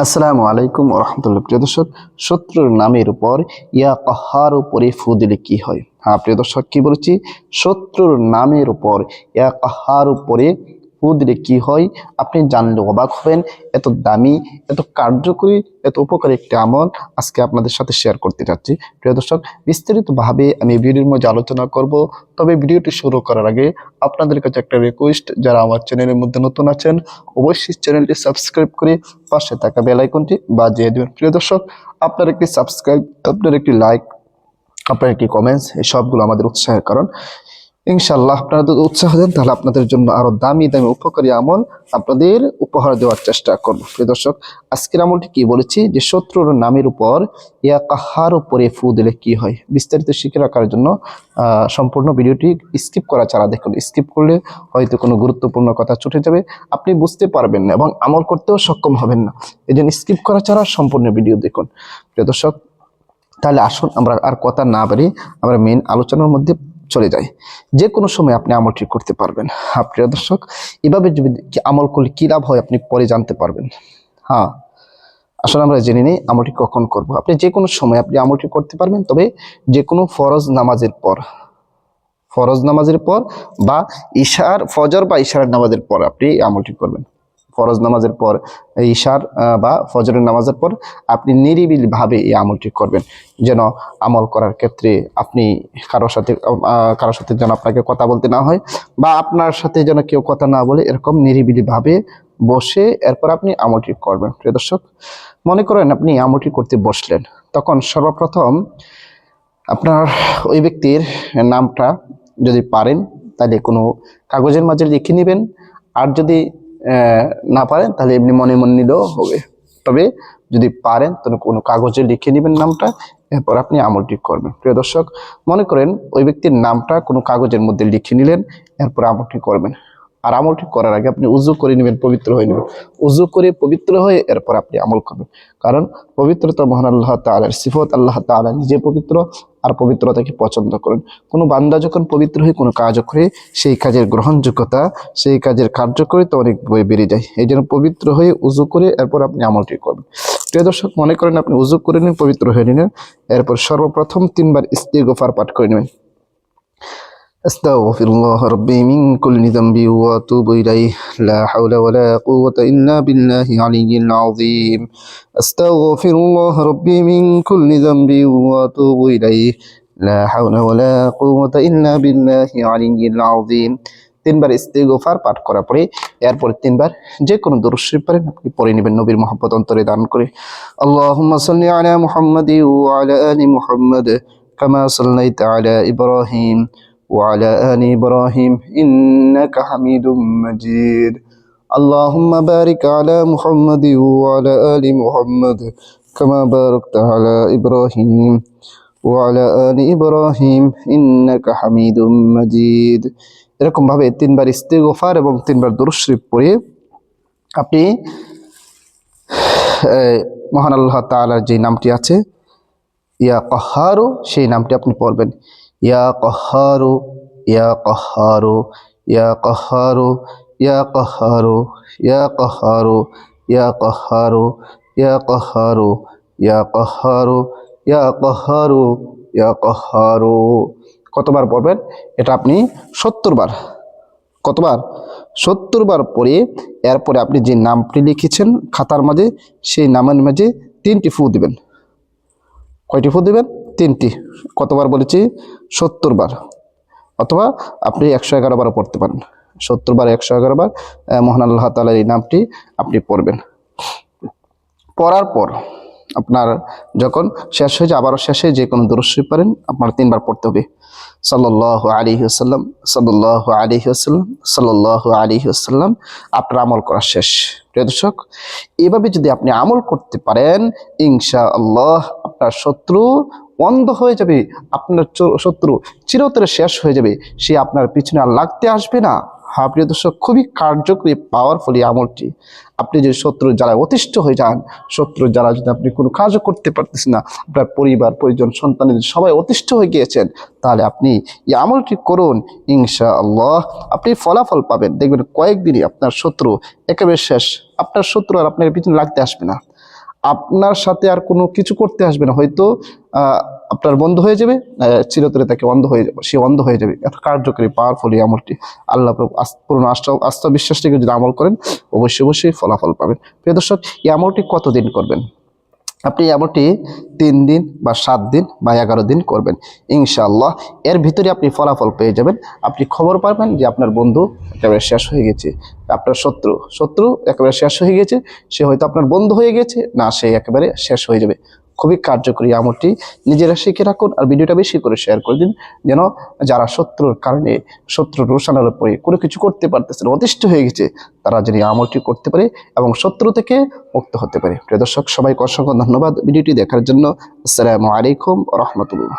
আসসালামু আলাইকুম ওয়া রাহমাতুল্লাহ। প্রিয় দর্শক, শত্রুর নামের উপর ইয়া কাহার উপরে ফু দিলে কি হয়? হ্যাঁ প্রিয় দর্শক, কি বলেছি? শত্রুর নামের উপর ইয়া কাহার উপরে ফু দিলে কি হয় আপনি জানলে অবাক হবেন। এত দামি, এত কার্যকরী, এত উপকারী একটি আমল আজকে আপনাদের সাথে শেয়ার করতে যাচ্ছি। প্রিয় দর্শক, বিস্তারিতভাবে আমি ভিডিওর মধ্যে আলোচনা করব। তবে ভিডিওটি শুরু করার আগে আপনাদের কাছে একটা রিকোয়েস্ট, যারা আমার চ্যানেলের মধ্যে নতুন আছেন অবশ্যই চ্যানেলটি সাবস্ক্রাইব করে পাশে থাকা বেল আইকনটি বাজিয়ে দেবেন। প্রিয় দর্শক, আপনার একটি সাবস্ক্রাইব, আপনার একটি লাইক, আপনার একটি কমেন্টস, এই সবগুলো আমাদের উৎসাহের কারণ। ইনশাআল্লাহ আপনারা যদি উৎসাহ দেন তাহলে আপনাদের জন্য আরো দামি দামি উপকারী আমল আপনাদের উপহার দেওয়ার চেষ্টা করব। প্রিয় দর্শক, আজকের আমলটি কি বলেছি যে শত্রুর নামের উপর ইয়া কাহার উপরে ফু দিলে কি হয়, বিস্তারিত শিখে রাখার জন্য সম্পূর্ণ ভিডিওটি স্কিপ করা ছাড়া দেখুন। স্কিপ করলে হয়তো কোনো গুরুত্বপূর্ণ কথা ছুটে যাবে, আপনি বুঝতে পারবেন না এবং আমল করতেও সক্ষম হবেন না। এই জন্য স্কিপ করা ছাড়া সম্পূর্ণ ভিডিও দেখুন। প্রিয় দর্শক, তাহলে আসুন আমরা আর কথা না বাড়িয়ে আমরা মেন আলোচনার মধ্যে চলে যাই। যে কোনো সময় আপনি আমলটি করতে পারবেন। প্রিয় দর্শক, এভাবে যদি আমল করলে কি লাভ হয় আপনি পরে জানতে পারবেন। হ্যাঁ, আসলে আমরা জেনে নিই আমলটি কখন করব। আপনি যে কোনো সময় আপনি আমলটি করতে পারবেন, তবে যে কোনো ফরজ নামাজের পর, ফরজ নামাজের পর বা ফজর বা ইশার নামাজের পর আপনি আমলটি করবেন। ফরজ নামাজের পর, ইশার বা ফজরের নামাজের পর আপনি নিরিবিলি ভাবে এই আমলটি করবেন, যেন আমল করার ক্ষেত্রে আপনি কারোর সাথে যেন আপনাকে কথা বলতে না হয়, বা আপনার সাথে যেন কেউ কথা না বলে, এরকম নিরিবিলি ভাবে বসে এরপর আপনি আমলটি করবেন। প্রিয় দর্শক, মনে করেন আপনি আমলটি করতে বসলেন, তখন সর্বপ্রথম আপনার ওই ব্যক্তির নামটা যদি পারেন তাহলে কোনো কাগজের মাঝে লিখে নেবেন, আর যদি না পারেন তাহলে এমনি মনে মনে নিলেও হবে। তবে যদি পারেন তাহলে কোনো কাগজে লিখে নেবেন নামটা, এরপর আপনি আমলটি করবেন। প্রিয় দর্শক, মনে করেন ওই ব্যক্তির নামটা কোনো কাগজের মধ্যে লিখে নিলেন, এরপর আমলটি করবেন। আর আমলটি করার আগে আপনি উজু করে নেবেন, পবিত্র হয়ে নেবেন। উজু করে পবিত্র হয়ে এরপর আপনি আমল করবেন, কারণ পবিত্রতা মহান আল্লাহ তাআলার সিফত। আল্লাহ তাআলা নিজে পবিত্র আর পবিত্রতাকে পছন্দ করেন। কোনো বান্দা যখন পবিত্র হয়ে কোনো কাজ করে, সেই কাজের গ্রহণযোগ্যতা, সেই কাজের কার্যকারিতা অনেক বেড়ে যায়। এই জন্য পবিত্র হয়ে উজু করে এরপর আপনি আমলটি করবেন। প্রিয় দর্শক, মনে করেন আপনি উজু করে নিন, পবিত্র হয়ে নিলেন, এরপর সর্বপ্রথম 3 বার ইস্তিগফার পাঠ করে নেবেন। আস্তাগফিরুল্লাহ রাব্বি মিন কুল্লি যামবি ওয়া আতুবু ইলাইহি লা হাওলা ওয়ালা কুওয়াতা ইল্লা বিল্লাহি আলিয়্যিল আযীম। আস্তাগফিরুল্লাহ রাব্বি মিন কুল্লি যামবি ওয়া আতুবু ইলাইহি লা হাওলা ওয়ালা কুওয়াতা ইল্লা বিল্লাহি আলিয়্যিল আযীম। 3 বার ইস্তিগফার পাঠ করার পরে এরপর 3 বার যে কোনো দরুদ শরীফ পারেন আপনি পড়ে নেবেন, নবীর মহব্বত অন্তরে দান করে। আল্লাহুম্মা সাল্লি আলা মুহাম্মাদি ওয়া আলা আলি মুহাম্মাদ কামা সাল্লাইতা আলা ইব্রাহিম وعلى آل إبراهيم إنك حميد مجيد. اللهم بارك على محمد وعلى آل محمد كما باركت على إبراهيم وعلى آل إبراهيم إنك حميد مجيد. এরকম ভাবে 3 বার ইস্তিগফার এবং 3 বার দরুদ শরীফ পড়ে আপনি মহান আল্লাহ তাআলার যে নামটি আছে ইয়া কাহারু, সেই নামটি আপনি পড়বেন। ইয়া কাহারু, ইয়া কাহারু, ইয়া কাহারু, ইয়া কাহারু, ইয়া কাহারু, ইয়া কাহারু, ইয়া কাহারু, ইয়া কাহারু, ইয়া কাহারু, ইয়া কাহারু। কতবার পড়বেন? এটা আপনি 70 বার। কতবার? 70 বার পরে এরপরে আপনি যে নামটি লিখেছেন খাতার মাঝে, সেই নামের মাঝে 3টি ফু দিবেন। কয়টি ফু দিবেন? 3টি। কতবার বলেছি? 70 বার। অথবা আপনি 111 বারও পড়তে পারেন। 70 বার, 111 বার মহান আল্লাহ তাআলার এই নামটি আপনি পড়বেন। পড়ার পর আপনার যখন শেষ হয়ে যায়, আবারও শেষে যে কোনো দরুদ শরীফ পারেন আপনার 3 বার পড়তে হবে। সাল্লাল্লাহু আলাইহি ওয়াসাল্লাম, সাল্লাল্লাহু আলাইহি ওয়াসাল্লাম, সাল্লাল্লাহু আলাইহি ওয়াসাল্লাম। আপনার আমল করা শেষ। প্রিয় দর্শক, এভাবে যদি আপনি আমল করতে পারেন, ইনশাআল্লাহ আপনার শত্রু বন্ধ হয়ে যাবে, আপনার শত্রু চিরতরে শেষ হয়ে যাবে, সে আপনার পিছনে আর লাগতে আসবে না। হ্যাঁ প্রিয় দর্শক, খুবই কার্যকরী পাওয়ারফুল এই আমলটি। আপনি যদি শত্রু যারা অতিষ্ঠ হয়ে যান, শত্রু যারা যদি আপনি কোনো কাজও করতে পারতেছেন না, আপনার পরিবার পরিজন সন্তানের সবাই অতিষ্ঠ হয়ে গিয়েছেন, তাহলে আপনি এই আমলটি করুন। ইনশাআল্লাহ আপনি ফলাফল পাবেন। দেখবেন কয়েকদিনই আপনার শত্রু একেবারে শেষ। আপনার শত্রু আর আপনার পিছনে লাগতে আসবে না, আপনার সাথে আর কোনো কিছু করতে আসবে না। হয়তো আপনার বন্ধ হয়ে যাবে, চিরতরে তাকে অন্ধ হয়ে যাবে, সে অন্ধ হয়ে যাবে। এত কার্যকরী পাওয়ারফুল এই আমলটি। আল্লাহ পুরনো আস্থা বিশ্বাস থেকে যদি আমল করেন, অবশ্যই অবশ্যই ফলাফল পাবেন। প্রিয় দর্শক, এই আমলটি কতদিন করবেন? আপনি আমলটি 3 দিন বা 7 দিন বা 11 দিন করবেন। ইনশাআল্লাহ এর ভিতরে আপনি ফলাফল পেয়ে যাবেন। আপনি খবর পাবেন যে আপনার বন্ধু একেবারে শেষ হয়ে গেছে, আপনার শত্রু একেবারে শেষ হয়ে গেছে। সে হয়তো আপনার বন্ধু হয়ে গেছে, না সে একেবারে শেষ হয়ে যাবে। খুবই কার্যকরী আমলটি, নিজেরা শিখে রাখুন আর ভিডিওটা বেশি করে শেয়ার করে দিন, যেন যারা শত্রুর কারণে, শত্রুর রোশানের উপরে কোনো কিছু করতে পারতেছে না, অতিষ্ঠ হয়ে গেছে, তারা যেন আমলটি করতে পারে এবং শত্রু থেকে মুক্ত হতে পারে। প্রিয় দর্শক, সবাইকে অসংখ্য ধন্যবাদ ভিডিওটি দেখার জন্য। আসসালামু আলাইকুম ওয়া রাহমাতুল্লাহ।